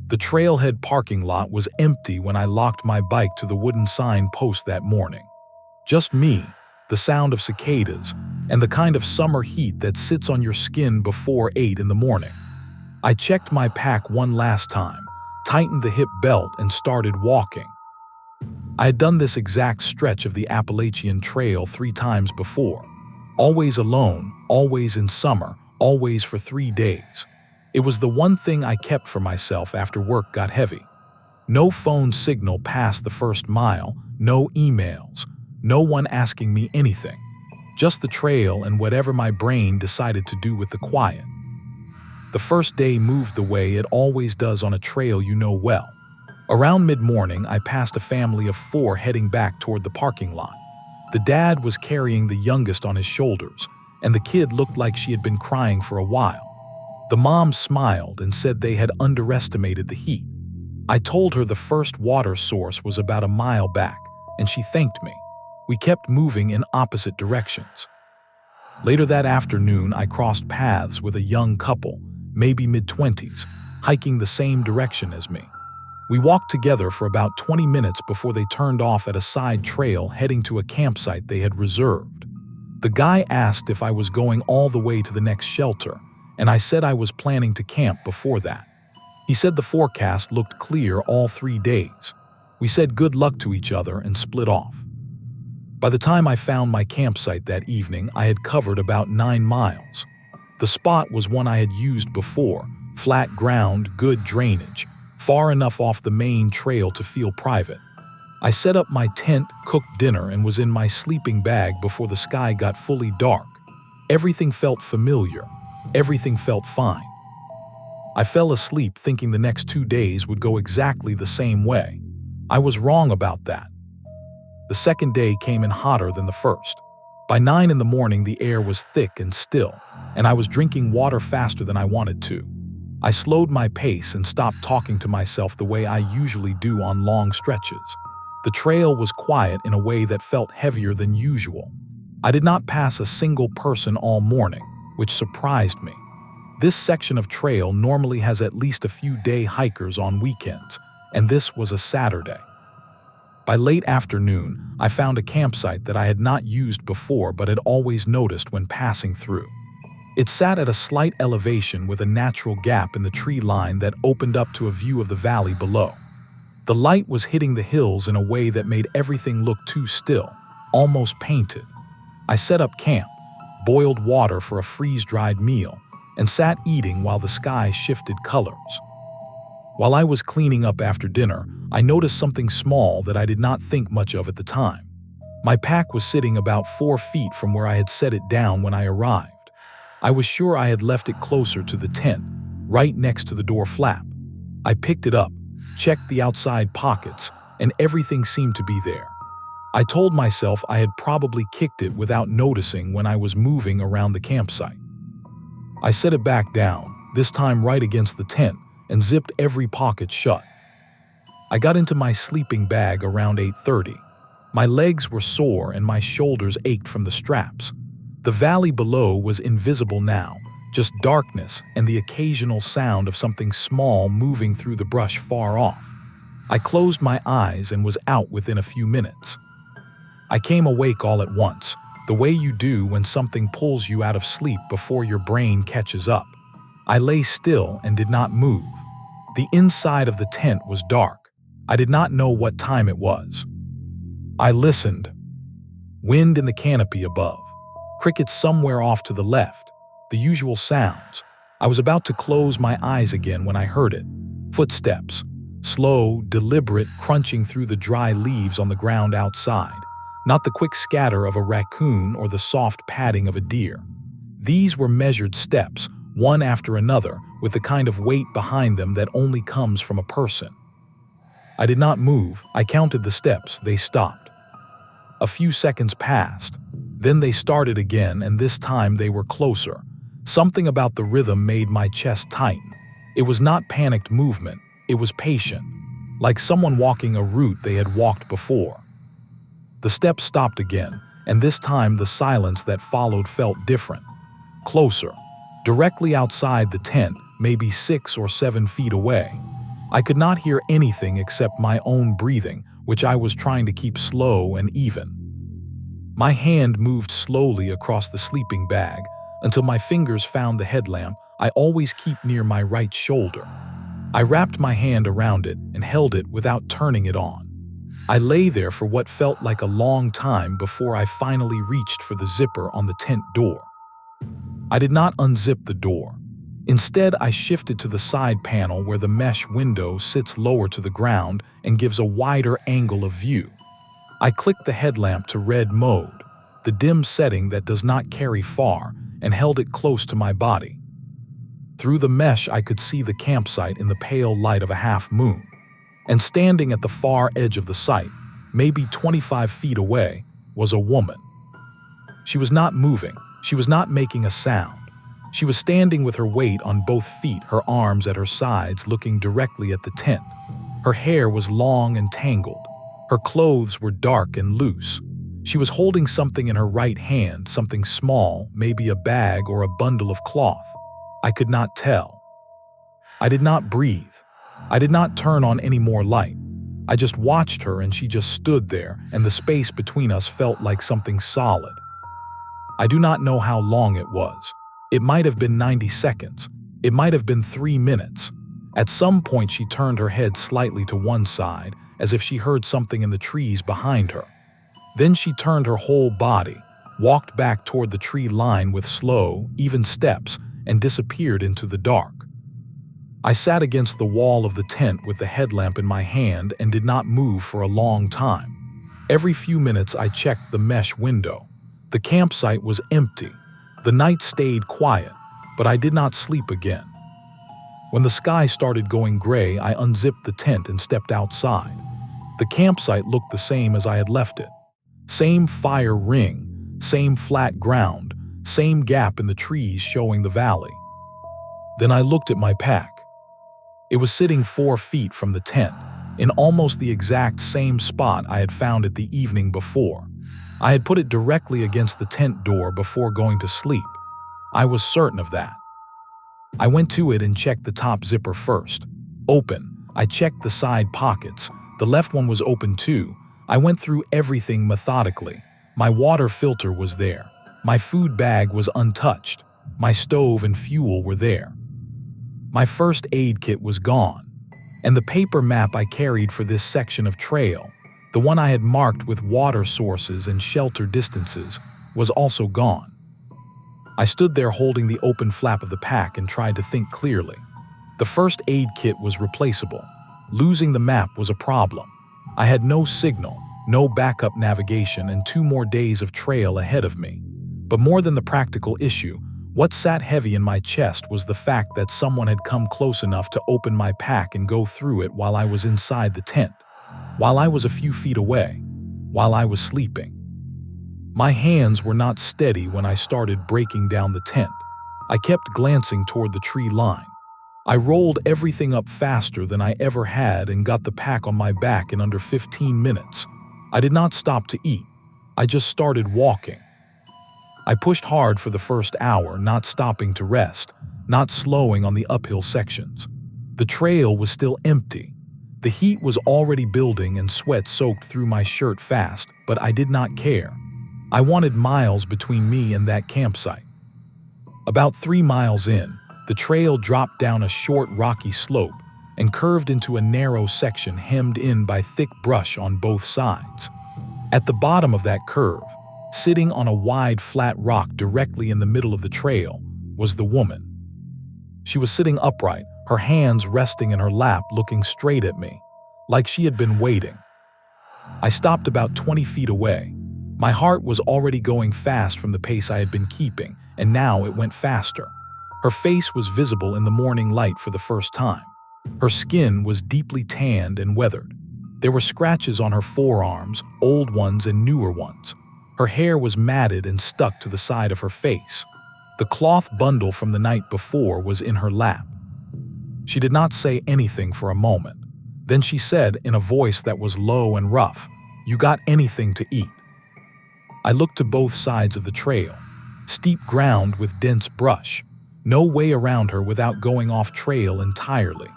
The trailhead parking lot was empty when I locked my bike to the wooden sign post that morning. Just me, the sound of cicadas, and the kind of summer heat that sits on your skin before 8 in the morning. I checked my pack one last time, tightened the hip belt, and started walking. I had done this exact stretch of the Appalachian Trail 3 times before. Always alone, always in summer, always for 3 days. It was the one thing I kept for myself after work got heavy. No phone signal past the first mile, no emails, no one asking me anything. Just the trail and whatever my brain decided to do with the quiet. The first day moved the way it always does on a trail you know well. Around mid-morning, I passed a family of 4 heading back toward the parking lot. The dad was carrying the youngest on his shoulders, and the kid looked like she had been crying for a while. The mom smiled and said they had underestimated the heat. I told her the first water source was about a mile back, and she thanked me. We kept moving in opposite directions. Later that afternoon, I crossed paths with a young couple, maybe mid-20s, hiking the same direction as me. We walked together for about 20 minutes before they turned off at a side trail heading to a campsite they had reserved. The guy asked if I was going all the way to the next shelter, and I said I was planning to camp before that. He said the forecast looked clear all 3 days. We said good luck to each other and split off. By the time I found my campsite that evening, I had covered about 9 miles. The spot was one I had used before, flat ground, good drainage, far enough off the main trail to feel private. I set up my tent, cooked dinner, and was in my sleeping bag before the sky got fully dark. Everything felt familiar. Everything felt fine. I fell asleep thinking the next 2 days would go exactly the same way. I was wrong about that. The second day came in hotter than the first. By 9 in the morning, the air was thick and still, and I was drinking water faster than I wanted to. I slowed my pace and stopped talking to myself the way I usually do on long stretches. The trail was quiet in a way that felt heavier than usual. I did not pass a single person all morning, which surprised me. This section of trail normally has at least a few day hikers on weekends, and this was a Saturday. By late afternoon, I found a campsite that I had not used before but had always noticed when passing through. It sat at a slight elevation with a natural gap in the tree line that opened up to a view of the valley below. The light was hitting the hills in a way that made everything look too still, almost painted. I set up camp, boiled water for a freeze-dried meal, and sat eating while the sky shifted colors. While I was cleaning up after dinner, I noticed something small that I did not think much of at the time. My pack was sitting about 4 feet from where I had set it down when I arrived. I was sure I had left it closer to the tent, right next to the door flap. I picked it up, checked the outside pockets, and everything seemed to be there. I told myself I had probably kicked it without noticing when I was moving around the campsite. I set it back down, this time right against the tent, and zipped every pocket shut. I got into my sleeping bag around 8:30. My legs were sore and my shoulders ached from the straps. The valley below was invisible now, just darkness and the occasional sound of something small moving through the brush far off. I closed my eyes and was out within a few minutes. I came awake all at once, the way you do when something pulls you out of sleep before your brain catches up. I lay still and did not move. The inside of the tent was dark. I did not know what time it was. I listened. Wind in the canopy above. Crickets somewhere off to the left. The usual sounds. I was about to close my eyes again when I heard it. Footsteps. Slow, deliberate crunching through the dry leaves on the ground outside. Not the quick scatter of a raccoon or the soft padding of a deer. These were measured steps, one after another, with the kind of weight behind them that only comes from a person. I did not move. I counted the steps. They stopped. A few seconds passed. Then they started again, and this time they were closer. Something about the rhythm made my chest tighten. It was not panicked movement. It was patient, like someone walking a route they had walked before. The steps stopped again, and this time the silence that followed felt different. Closer, directly outside the tent, maybe 6 or 7 feet away. I could not hear anything except my own breathing, which I was trying to keep slow and even. My hand moved slowly across the sleeping bag until my fingers found the headlamp I always keep near my right shoulder. I wrapped my hand around it and held it without turning it on. I lay there for what felt like a long time before I finally reached for the zipper on the tent door. I did not unzip the door. Instead, I shifted to the side panel where the mesh window sits lower to the ground and gives a wider angle of view. I clicked the headlamp to red mode, the dim setting that does not carry far, and held it close to my body. Through the mesh, I could see the campsite in the pale light of a half moon. And standing at the far edge of the site, maybe 25 feet away, was a woman. She was not moving. She was not making a sound. She was standing with her weight on both feet, her arms at her sides, looking directly at the tent. Her hair was long and tangled. Her clothes were dark and loose. She was holding something in her right hand, something small, maybe a bag or a bundle of cloth. I could not tell. I did not breathe. I did not turn on any more light. I just watched her, and she just stood there, and the space between us felt like something solid. I do not know how long it was. It might have been 90 seconds. It might have been 3 minutes. At some point, she turned her head slightly to one side, as if she heard something in the trees behind her. Then she turned her whole body, walked back toward the tree line with slow, even steps, and disappeared into the dark. I sat against the wall of the tent with the headlamp in my hand and did not move for a long time. Every few minutes I checked the mesh window. The campsite was empty. The night stayed quiet, but I did not sleep again. When the sky started going gray, I unzipped the tent and stepped outside. The campsite looked the same as I had left it. Same fire ring, same flat ground, same gap in the trees showing the valley. Then I looked at my pack. It was sitting 4 feet from the tent, in almost the exact same spot I had found it the evening before. I had put it directly against the tent door before going to sleep. I was certain of that. I went to it and checked the top zipper first. Open. I checked the side pockets. The left one was open too. I went through everything methodically. My water filter was there. My food bag was untouched. My stove and fuel were there. My first aid kit was gone, and the paper map I carried for this section of trail, the one I had marked with water sources and shelter distances, was also gone. I stood there holding the open flap of the pack and tried to think clearly. The first aid kit was replaceable. Losing the map was a problem. I had no signal, no backup navigation, and 2 more days of trail ahead of me. But more than the practical issue, what sat heavy in my chest was the fact that someone had come close enough to open my pack and go through it while I was inside the tent, while I was a few feet away, while I was sleeping. My hands were not steady when I started breaking down the tent. I kept glancing toward the tree line. I rolled everything up faster than I ever had and got the pack on my back in under 15 minutes. I did not stop to eat. I just started walking. I pushed hard for the first hour, not stopping to rest, not slowing on the uphill sections. The trail was still empty. The heat was already building and sweat soaked through my shirt fast, but I did not care. I wanted miles between me and that campsite. About 3 miles in, the trail dropped down a short rocky slope and curved into a narrow section hemmed in by thick brush on both sides. At the bottom of that curve, sitting on a wide flat rock directly in the middle of the trail, was the woman. She was sitting upright, her hands resting in her lap, looking straight at me, like she had been waiting. I stopped about 20 feet away. My heart was already going fast from the pace I had been keeping, and now it went faster. Her face was visible in the morning light for the first time. Her skin was deeply tanned and weathered. There were scratches on her forearms, old ones and newer ones. Her hair was matted and stuck to the side of her face. The cloth bundle from the night before was in her lap. She did not say anything for a moment. Then she said in a voice that was low and rough, "You got anything to eat?" I looked to both sides of the trail. Steep ground with dense brush. No way around her without going off trail entirely.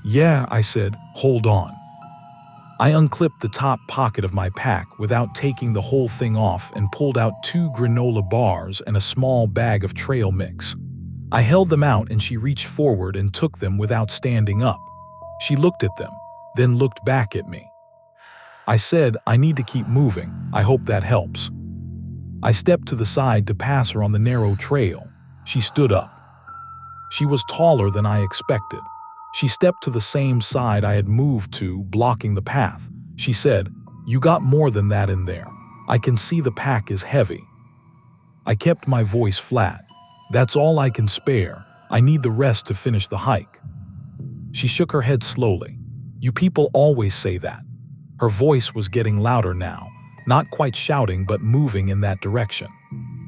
Yeah, I said, hold on. I unclipped the top pocket of my pack without taking the whole thing off and pulled out 2 granola bars and a small bag of trail mix. I held them out and she reached forward and took them without standing up. She looked at them, then looked back at me. I said, I need to keep moving. I hope that helps. I stepped to the side to pass her on the narrow trail. She stood up. She was taller than I expected. She stepped to the same side I had moved to, blocking the path. She said, "You got more than that in there. I can see the pack is heavy." I kept my voice flat. "That's all I can spare. I need the rest to finish the hike." She shook her head slowly. "You people always say that." Her voice was getting louder now, not quite shouting but moving in that direction.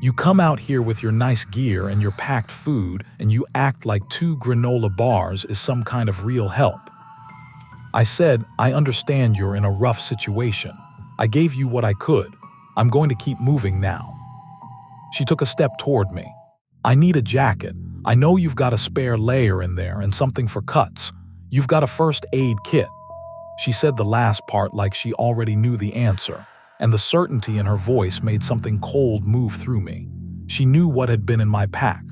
"You come out here with your nice gear and your packed food and you act like 2 granola bars is some kind of real help." I said, "I understand you're in a rough situation. I gave you what I could. I'm going to keep moving now." She took a step toward me. "I need a jacket. I know you've got a spare layer in there and something for cuts. You've got a first aid kit." She said the last part like she already knew the answer, and the certainty in her voice made something cold move through me. She knew what had been in my pack.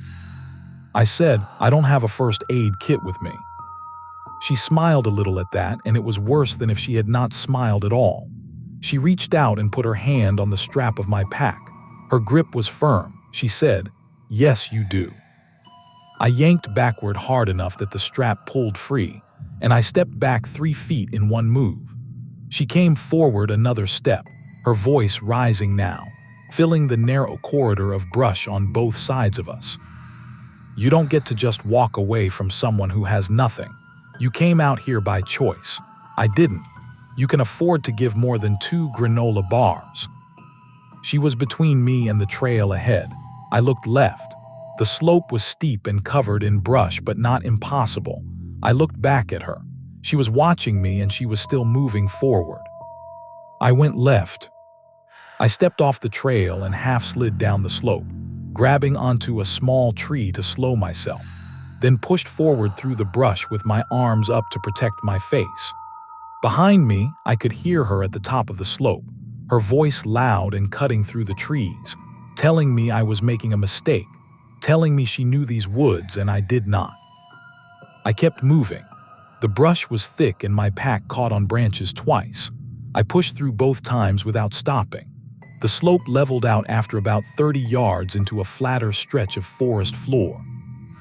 I said, "I don't have a first aid kit with me." She smiled a little at that, and it was worse than if she had not smiled at all. She reached out and put her hand on the strap of my pack. Her grip was firm. She said, "Yes, you do." I yanked backward hard enough that the strap pulled free, and I stepped back 3 feet in one move. She came forward another step, her voice rising now, filling the narrow corridor of brush on both sides of us. "You don't get to just walk away from someone who has nothing. You came out here by choice. I didn't. You can afford to give more than 2 granola bars." She was between me and the trail ahead. I looked left. The slope was steep and covered in brush, but not impossible. I looked back at her. She was watching me and she was still moving forward. I went left. I stepped off the trail and half slid down the slope, grabbing onto a small tree to slow myself, then pushed forward through the brush with my arms up to protect my face. Behind me, I could hear her at the top of the slope, her voice loud and cutting through the trees, telling me I was making a mistake, telling me she knew these woods and I did not. I kept moving. The brush was thick and my pack caught on branches twice. I pushed through both times without stopping. The slope leveled out after about 30 yards into a flatter stretch of forest floor.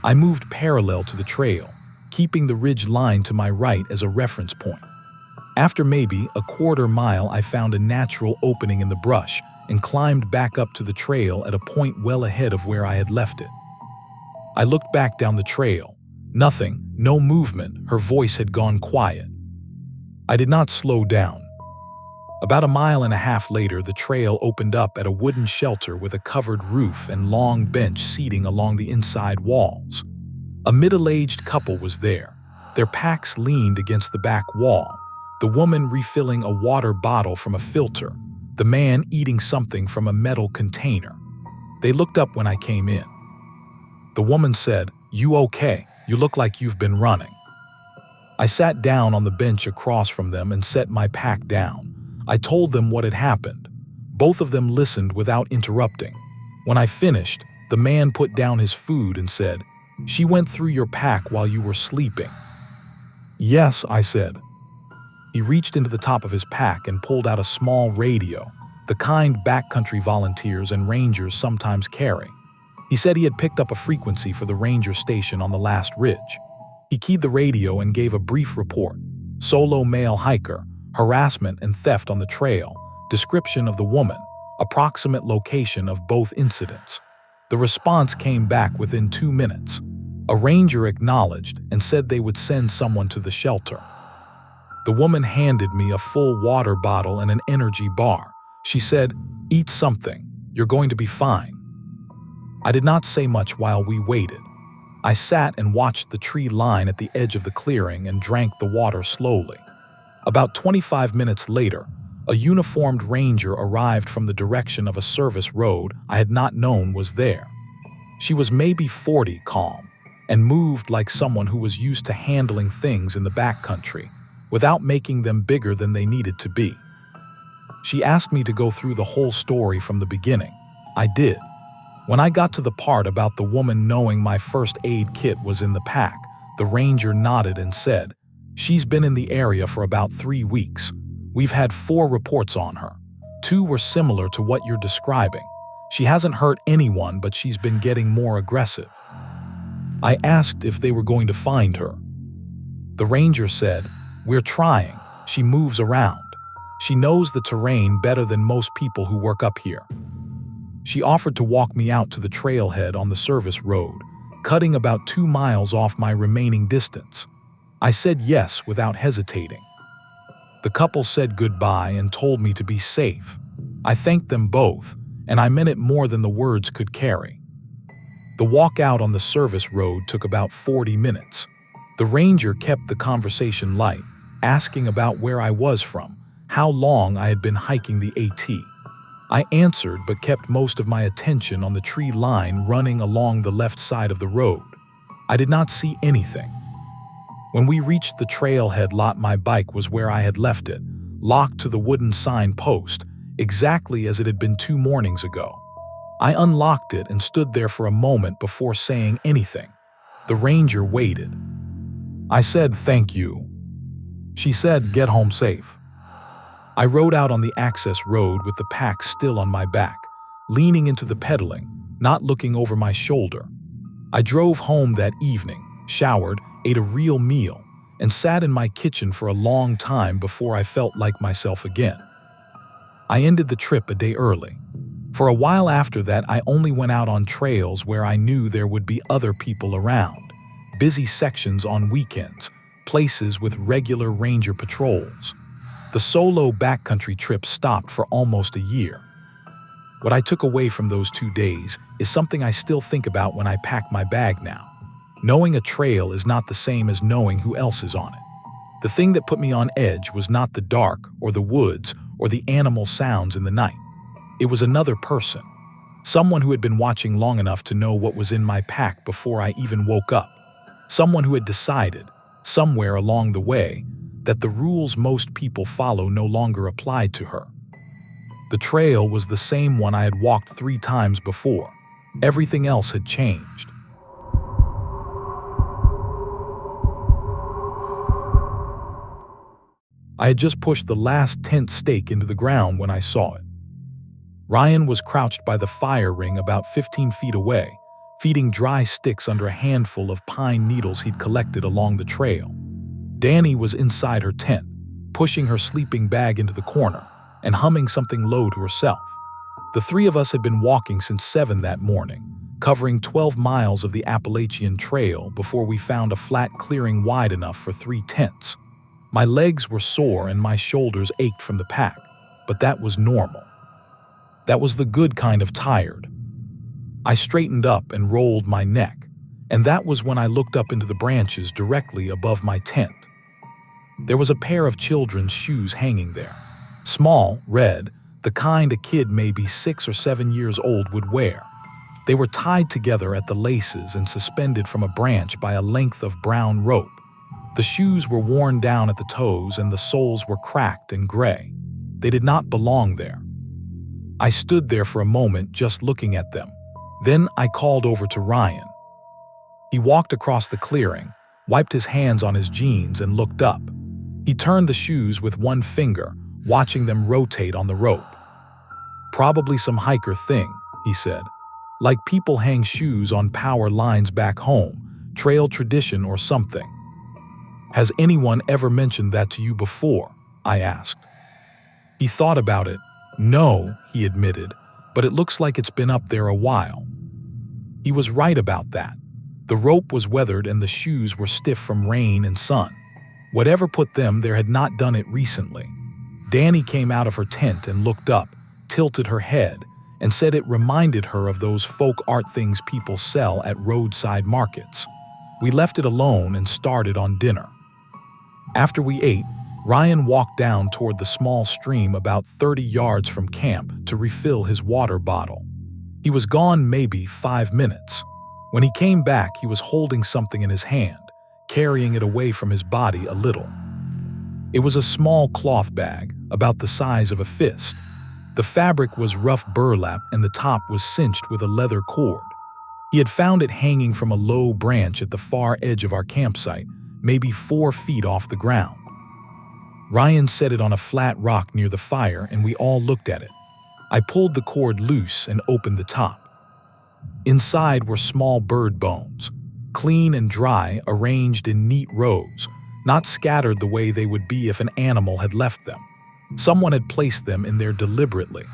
I moved parallel to the trail, keeping the ridge line to my right as a reference point. After maybe a quarter mile, I found a natural opening in the brush and climbed back up to the trail at a point well ahead of where I had left it. I looked back down the trail. Nothing, no movement. Her voice had gone quiet. I did not slow down. About a mile and a half later, the trail opened up at a wooden shelter with a covered roof and long bench seating along the inside walls. A middle-aged couple was there. Their packs leaned against the back wall, the woman refilling a water bottle from a filter, the man eating something from a metal container. They looked up when I came in. The woman said, "You okay? You look like you've been running." I sat down on the bench across from them and set my pack down. I told them what had happened. Both of them listened without interrupting. When I finished, the man put down his food and said, "She went through your pack while you were sleeping." "Yes," I said. He reached into the top of his pack and pulled out a small radio, the kind backcountry volunteers and rangers sometimes carry. He said he had picked up a frequency for the ranger station on the last ridge. He keyed the radio and gave a brief report. Solo male hiker, harassment and theft on the trail, description of the woman, approximate location of both incidents. The response came back within 2 minutes. A ranger acknowledged and said they would send someone to the shelter. The woman handed me a full water bottle and an energy bar. She said, "Eat something. You're going to be fine." I did not say much while we waited. I sat and watched the tree line at the edge of the clearing and drank the water slowly. About 25 minutes later, a uniformed ranger arrived from the direction of a service road I had not known was there. She was maybe 40, calm. and moved like someone who was used to handling things in the backcountry, without making them bigger than they needed to be. She asked me to go through the whole story from the beginning. I did. When I got to the part about the woman knowing my first aid kit was in the pack, the ranger nodded and said, "She's been in the area for about 3 weeks. We've had 4 reports on her. 2 were similar to what you're describing. She hasn't hurt anyone, but she's been getting more aggressive." I asked if they were going to find her. The ranger said, "We're trying. She moves around. She knows the terrain better than most people who work up here." She offered to walk me out to the trailhead on the service road, cutting about 2 miles off my remaining distance. I said yes without hesitating. The couple said goodbye and told me to be safe. I thanked them both, and I meant it more than the words could carry. The walk out on the service road took about 40 minutes. The ranger kept the conversation light, asking about where I was from, how long I had been hiking the AT. I answered but kept most of my attention on the tree line running along the left side of the road. I did not see anything. When we reached the trailhead lot, my bike was where I had left it, locked to the wooden sign post, exactly as it had been 2 mornings ago. I unlocked it and stood there for a moment before saying anything. The ranger waited. I said, "Thank you." She said, "Get home safe." I rode out on the access road with the pack still on my back, leaning into the pedaling, not looking over my shoulder. I drove home that evening, showered, ate a real meal, and sat in my kitchen for a long time before I felt like myself again. I ended the trip a day early. For a while after that, I only went out on trails where I knew there would be other people around, busy sections on weekends, places with regular ranger patrols. The solo backcountry trip stopped for almost a year. What I took away from those 2 days is something I still think about when I pack my bag now. Knowing a trail is not the same as knowing who else is on it. The thing that put me on edge was not the dark or the woods or the animal sounds in the night. It was another person, someone who had been watching long enough to know what was in my pack before I even woke up. Someone who had decided, somewhere along the way, that the rules most people follow no longer applied to her. The trail was the same one I had walked 3 times before. Everything else had changed. I had just pushed the last tent stake into the ground when I saw it. Ryan was crouched by the fire ring about 15 feet away, feeding dry sticks under a handful of pine needles he'd collected along the trail. Dani was inside her tent, pushing her sleeping bag into the corner and humming something low to herself. The 3 of us had been walking since 7 that morning, covering 12 miles of the Appalachian Trail before we found a flat clearing wide enough for 3 tents. My legs were sore and my shoulders ached from the pack, but that was normal. That was the good kind of tired. I straightened up and rolled my neck, and that was when I looked up into the branches directly above my tent. There was a pair of children's shoes hanging there. Small, red, the kind a kid maybe 6 or 7 years old would wear. They were tied together at the laces and suspended from a branch by a length of brown rope. The shoes were worn down at the toes and the soles were cracked and gray. They did not belong there. I stood there for a moment just looking at them. Then I called over to Ryan. He walked across the clearing, wiped his hands on his jeans and looked up. He turned the shoes with one finger, watching them rotate on the rope. "Probably some hiker thing," he said. "Like people hang shoes on power lines back home, trail tradition or something." "Has anyone ever mentioned that to you before?" I asked. He thought about it. "No," he admitted, "but it looks like it's been up there a while." He was right about that. The rope was weathered and the shoes were stiff from rain and sun. Whatever put them there had not done it recently. Dani came out of her tent and looked up, tilted her head, and said it reminded her of those folk art things people sell at roadside markets. We left it alone and started on dinner. After we ate, Ryan walked down toward the small stream about 30 yards from camp to refill his water bottle. He was gone maybe 5 minutes. When he came back, he was holding something in his hand, carrying it away from his body a little. It was a small cloth bag, about the size of a fist. The fabric was rough burlap and the top was cinched with a leather cord. He had found it hanging from a low branch at the far edge of our campsite, maybe 4 feet off the ground. Ryan set it on a flat rock near the fire and we all looked at it. I pulled the cord loose and opened the top. Inside were small bird bones, clean and dry, arranged in neat rows, not scattered the way they would be if an animal had left them. Someone had placed them in there deliberately.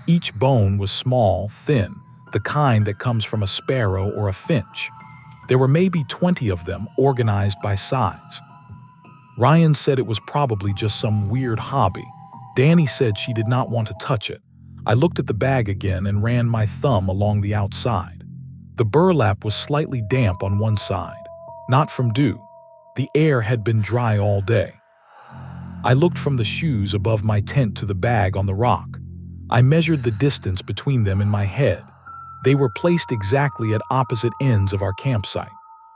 Each bone was small, thin, the kind that comes from a sparrow or a finch. There were maybe 20 of them, organized by size. Ryan said it was probably just some weird hobby. Dani said she did not want to touch it. I looked at the bag again and ran my thumb along the outside. The burlap was slightly damp on one side, not from dew. The air had been dry all day. I looked from the shoes above my tent to the bag on the rock. I measured the distance between them in my head. They were placed exactly at opposite ends of our campsite.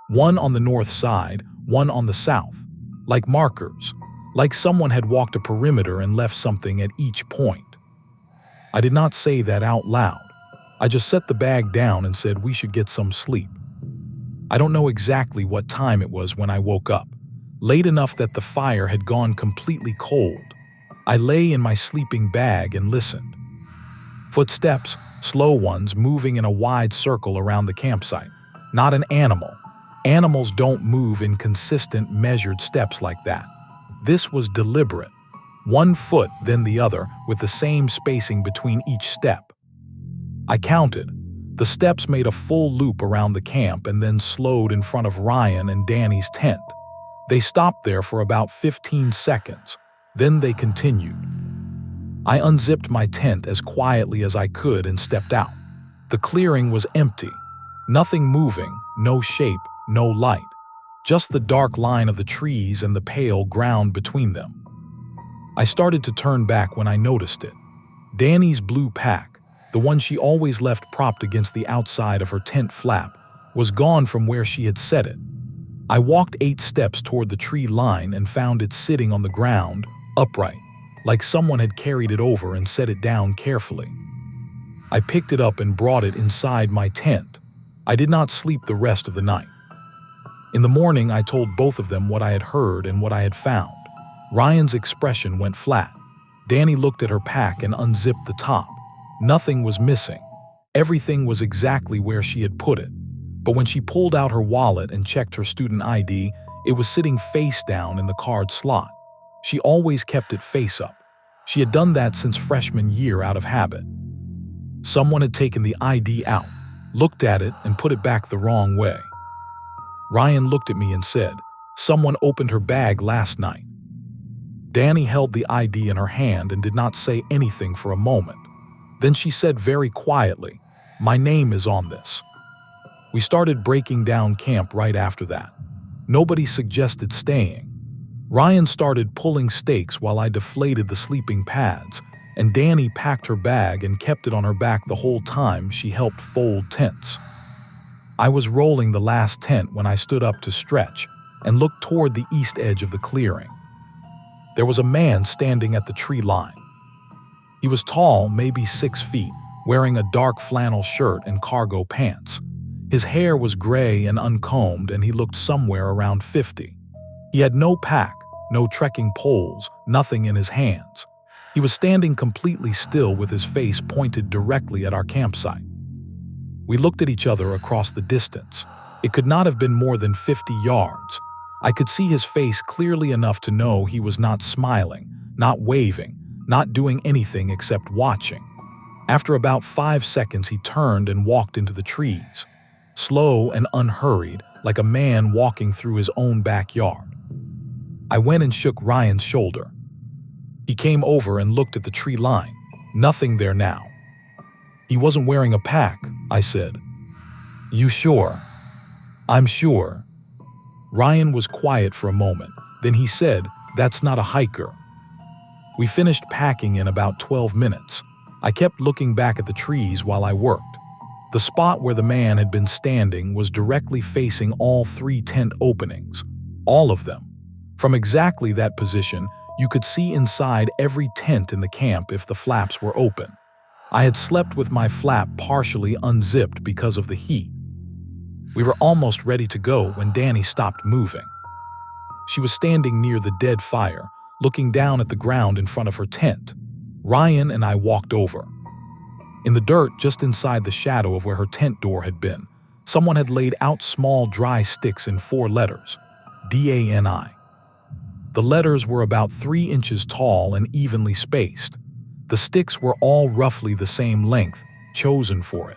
One on the north side, one on the south. Like markers. Like someone had walked a perimeter and left something at each point. I did not say that out loud. I just set the bag down and said we should get some sleep. I don't know exactly what time it was when I woke up. Late enough that the fire had gone completely cold. I lay in my sleeping bag and listened. Footsteps, slow ones, moving in a wide circle around the campsite. Not an animal. Animals don't move in consistent, measured steps like that. This was deliberate. 1 foot, then the other, with the same spacing between each step. I counted. The steps made a full loop around the camp and then slowed in front of Ryan and Dani's tent. They stopped there for about 15 seconds. Then they continued. I unzipped my tent as quietly as I could and stepped out. The clearing was empty. Nothing moving, no shape, no light. Just the dark line of the trees and the pale ground between them. I started to turn back when I noticed it. Dani's blue pack, the one she always left propped against the outside of her tent flap, was gone from where she had set it. I walked 8 steps toward the tree line and found it sitting on the ground, upright, like someone had carried it over and set it down carefully. I picked it up and brought it inside my tent. I did not sleep the rest of the night. In the morning, I told both of them what I had heard and what I had found. Ryan's expression went flat. Dani looked at her pack and unzipped the top. Nothing was missing. Everything was exactly where she had put it. But when she pulled out her wallet and checked her student ID, it was sitting face down in the card slot. She always kept it face up. She had done that since freshman year out of habit. Someone had taken the ID out, looked at it, and put it back the wrong way. Ryan looked at me and said, "Someone opened her bag last night." Dani held the ID in her hand and did not say anything for a moment. Then she said very quietly, "My name is on this." We started breaking down camp right after that. Nobody suggested staying. Ryan started pulling stakes while I deflated the sleeping pads, and Dani packed her bag and kept it on her back the whole time she helped fold tents. I was rolling the last tent when I stood up to stretch and looked toward the east edge of the clearing. There was a man standing at the tree line. He was tall, maybe 6 feet, wearing a dark flannel shirt and cargo pants. His hair was gray and uncombed, and he looked somewhere around 50. He had no pack, no trekking poles, nothing in his hands. He was standing completely still with his face pointed directly at our campsite. We looked at each other across the distance. It could not have been more than 50 yards. I could see his face clearly enough to know he was not smiling, not waving, not doing anything except watching. After about 5 seconds, he turned and walked into the trees. Slow and unhurried, like a man walking through his own backyard. I went and shook Ryan's shoulder. He came over and looked at the tree line. Nothing there now. "He wasn't wearing a pack," I said. "You sure?" "I'm sure." Ryan was quiet for a moment. Then he said, "That's not a hiker." We finished packing in about 12 minutes. I kept looking back at the trees while I worked. The spot where the man had been standing was directly facing all 3 tent openings, all of them. From exactly that position, you could see inside every tent in the camp if the flaps were open. I had slept with my flap partially unzipped because of the heat. We were almost ready to go when Dani stopped moving. She was standing near the dead fire, looking down at the ground in front of her tent. Ryan and I walked over. In the dirt just inside the shadow of where her tent door had been, someone had laid out small dry sticks in 4 letters, Dani. The letters were about 3 inches tall and evenly spaced. The sticks were all roughly the same length, chosen for it.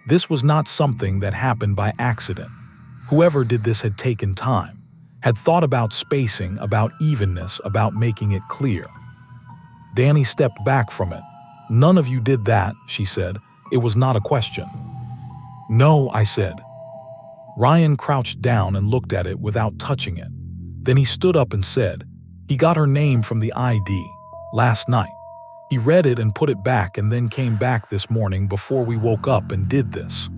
This was not something that happened by accident. Whoever did this had taken time, had thought about spacing, about evenness, about making it clear. Dani stepped back from it. "None of you did that," she said. It was not a question. "No," I said. Ryan crouched down and looked at it without touching it. Then he stood up and said, "He got her name from the ID last night. He read it and put it back and then came back this morning before we woke up and did this."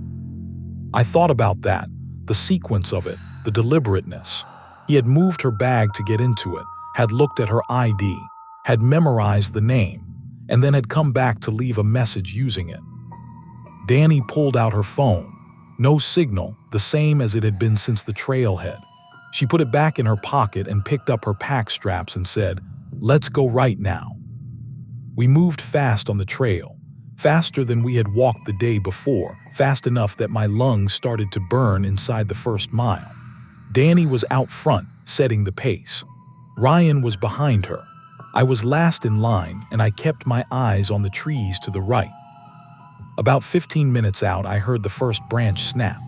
I thought about that, the sequence of it, the deliberateness. He had moved her bag to get into it, had looked at her ID, had memorized the name, and then had come back to leave a message using it. Dani pulled out her phone. No signal, the same as it had been since the trailhead. She put it back in her pocket and picked up her pack straps and said, "Let's go right now." We moved fast on the trail, faster than we had walked the day before, fast enough that my lungs started to burn inside the first mile. Dani was out front, setting the pace. Ryan was behind her. I was last in line, and I kept my eyes on the trees to the right. About 15 minutes out, I heard the first branch snap.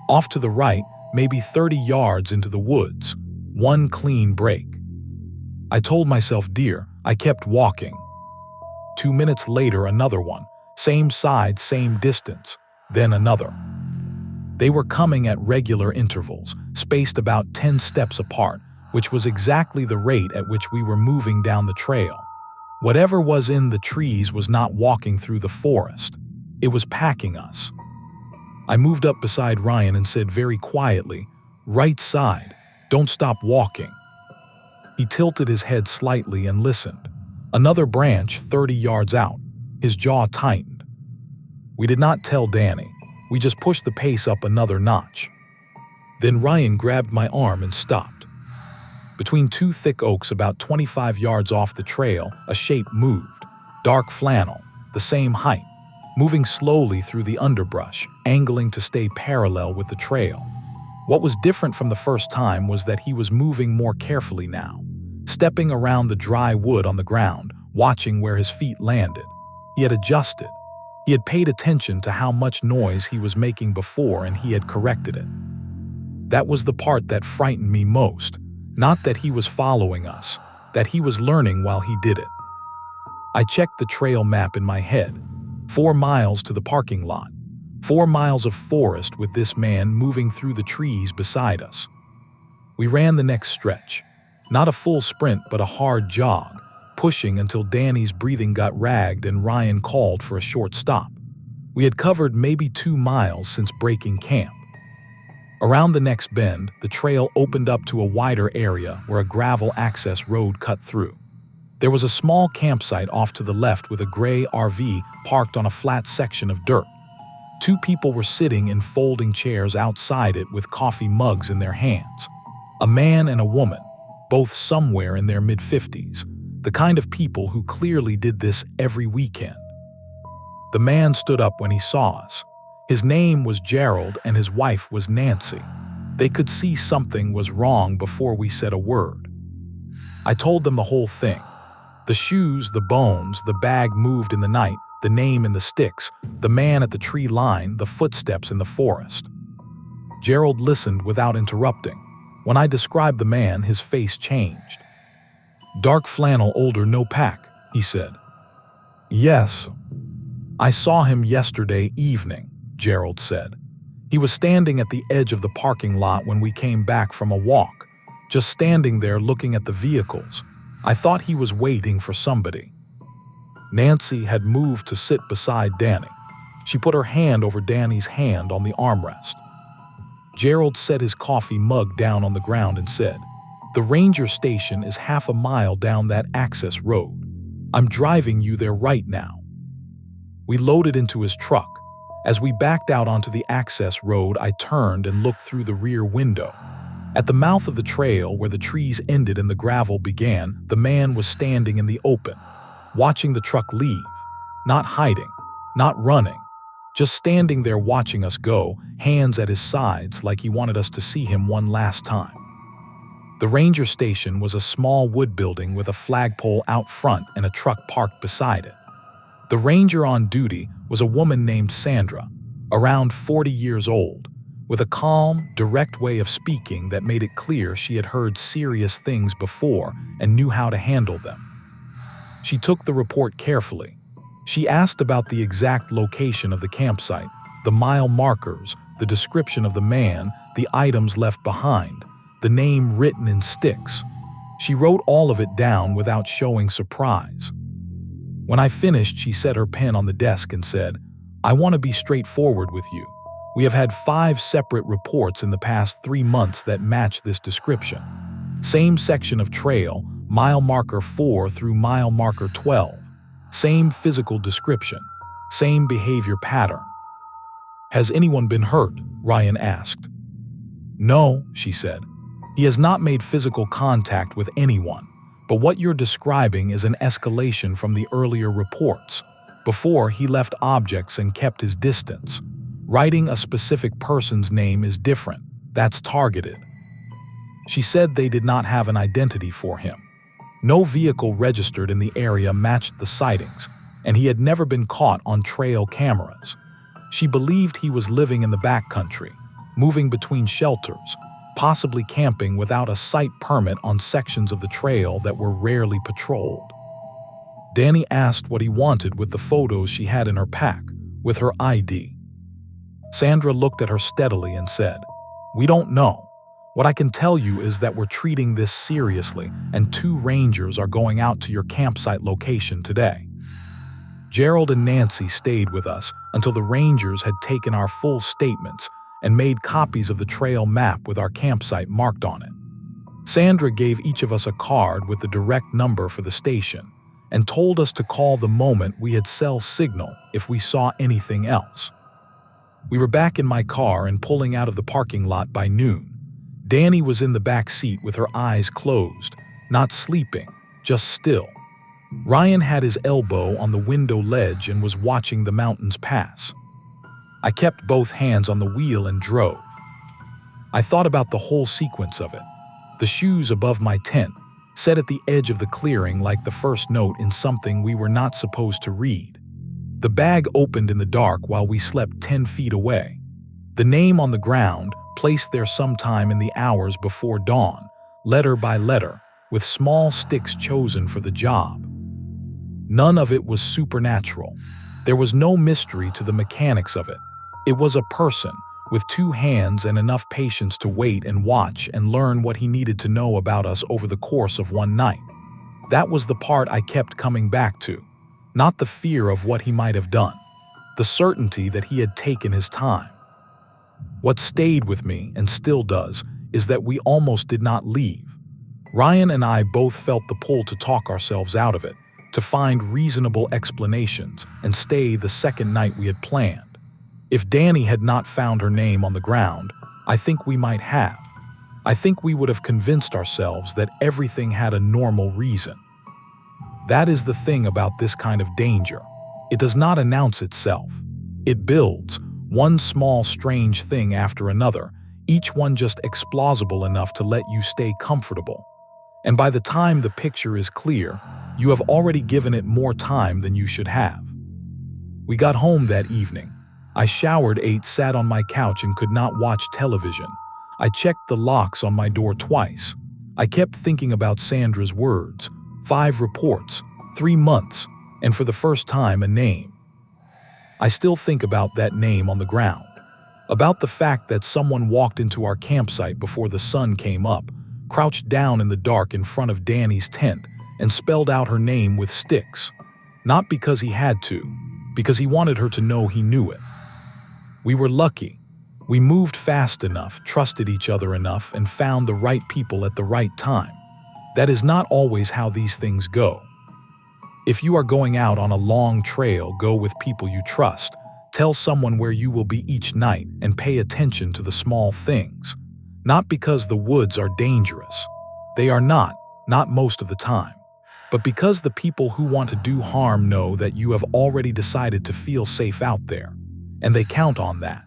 Off to the right, maybe 30 yards into the woods, one clean break. I told myself, "Dear," I kept walking. 2 minutes later, another one, same side, same distance, then another. They were coming at regular intervals, spaced about 10 steps apart, which was exactly the rate at which we were moving down the trail. Whatever was in the trees was not walking through the forest. It was packing us. I moved up beside Ryan and said very quietly, "Right side, don't stop walking." He tilted his head slightly and listened. Another branch 30 yards out. His jaw tightened. We did not tell Dani. We just pushed the pace up another notch. Then Ryan grabbed my arm and stopped. Between 2 thick oaks about 25 yards off the trail, a shape moved. Dark flannel, the same height, moving slowly through the underbrush, angling to stay parallel with the trail. What was different from the first time was that he was moving more carefully now, stepping around the dry wood on the ground, watching where his feet landed. He had adjusted. He had paid attention to how much noise he was making before, and he had corrected it. That was the part that frightened me most. Not that he was following us, that he was learning while he did it. I checked the trail map in my head. 4 miles to the parking lot. 4 miles of forest with this man moving through the trees beside us. We ran the next stretch. Not a full sprint, but a hard jog, pushing until Dani's breathing got ragged and Ryan called for a short stop. We had covered maybe 2 miles since breaking camp. Around the next bend, the trail opened up to a wider area where a gravel access road cut through. There was a small campsite off to the left with a gray RV parked on a flat section of dirt. 2 people were sitting in folding chairs outside it with coffee mugs in their hands. A man and a woman, both somewhere in their mid-50s, the kind of people who clearly did this every weekend. The man stood up when he saw us. His name was Gerald and his wife was Nancy. They could see something was wrong before we said a word. I told them the whole thing. The shoes, the bones, the bag moved in the night, the name in the sticks, the man at the tree line, the footsteps in the forest. Gerald listened without interrupting. When I described the man, his face changed. "Dark flannel, older, no pack," he said. "Yes. I saw him yesterday evening," Gerald said. "He was standing at the edge of the parking lot when we came back from a walk, just standing there looking at the vehicles. I thought he was waiting for somebody." Nancy had moved to sit beside Dani. She put her hand over Dani's hand on the armrest. Gerald set his coffee mug down on the ground and said, "The ranger station is half a mile down that access road. I'm driving you there right now." We loaded into his truck. As we backed out onto the access road, I turned and looked through the rear window. At the mouth of the trail, where the trees ended and the gravel began, the man was standing in the open, watching the truck leave. Not hiding, not running, just standing there watching us go, hands at his sides like he wanted us to see him one last time. The ranger station was a small wood building with a flagpole out front and a truck parked beside it. The ranger on duty was a woman named Sandra, around 40 years old, with a calm, direct way of speaking that made it clear she had heard serious things before and knew how to handle them. She took the report carefully. She asked about the exact location of the campsite, the mile markers, the description of the man, the items left behind, the name written in sticks. She wrote all of it down without showing surprise. When I finished, she set her pen on the desk and said, "I want to be straightforward with you. We have had 5 separate reports in the past 3 months that match this description. Same section of trail, mile marker 4 through mile marker 12. Same physical description. Same behavior pattern." "Has anyone been hurt?" Ryan asked. "No," she said. "He has not made physical contact with anyone, but what you're describing is an escalation from the earlier reports. Before, he left objects and kept his distance. Writing a specific person's name is different. That's targeted." She said they did not have an identity for him. No vehicle registered in the area matched the sightings, and he had never been caught on trail cameras. She believed he was living in the backcountry, moving between shelters, possibly camping without a site permit on sections of the trail that were rarely patrolled. Dani asked what he wanted with the photos she had in her pack, with her ID. Sandra looked at her steadily and said, "We don't know. What I can tell you is that we're treating this seriously, and 2 rangers are going out to your campsite location today." Gerald and Nancy stayed with us until the rangers had taken our full statements and made copies of the trail map with our campsite marked on it. Sandra gave each of us a card with the direct number for the station and told us to call the moment we had cell signal if we saw anything else. We were back in my car and pulling out of the parking lot by noon. Dani was in the back seat with her eyes closed, not sleeping, just still. Ryan had his elbow on the window ledge and was watching the mountains pass. I kept both hands on the wheel and drove. I thought about the whole sequence of it. The shoes above my tent, set at the edge of the clearing like the first note in something we were not supposed to read. The bag opened in the dark while we slept 10 feet away. The name on the ground, placed there sometime in the hours before dawn, letter by letter, with small sticks chosen for the job. None of it was supernatural. There was no mystery to the mechanics of it. It was a person, with 2 hands and enough patience to wait and watch and learn what he needed to know about us over the course of one night. That was the part I kept coming back to. Not the fear of what he might have done. The certainty that he had taken his time. What stayed with me, and still does, is that we almost did not leave. Ryan and I both felt the pull to talk ourselves out of it, to find reasonable explanations and stay the second night we had planned. If Dani had not found her name on the ground, I think we might have. I think we would have convinced ourselves that everything had a normal reason. That is the thing about this kind of danger. It does not announce itself. It builds, one small strange thing after another, each one just explausible enough to let you stay comfortable. And by the time the picture is clear, you have already given it more time than you should have. We got home that evening. I showered, ate, sat on my couch and could not watch television. I checked the locks on my door twice. I kept thinking about Sandra's words. 5 reports, 3 months, and for the first time a name. I still think about that name on the ground. About the fact that someone walked into our campsite before the sun came up, crouched down in the dark in front of Dani's tent, and spelled out her name with sticks. Not because he had to, because he wanted her to know he knew it. We were lucky. We moved fast enough, trusted each other enough, and found the right people at the right time. That is not always how these things go. If you are going out on a long trail, go with people you trust. Tell someone where you will be each night and pay attention to the small things. Not because the woods are dangerous. They are not most of the time. But because the people who want to do harm know that you have already decided to feel safe out there. And they count on that.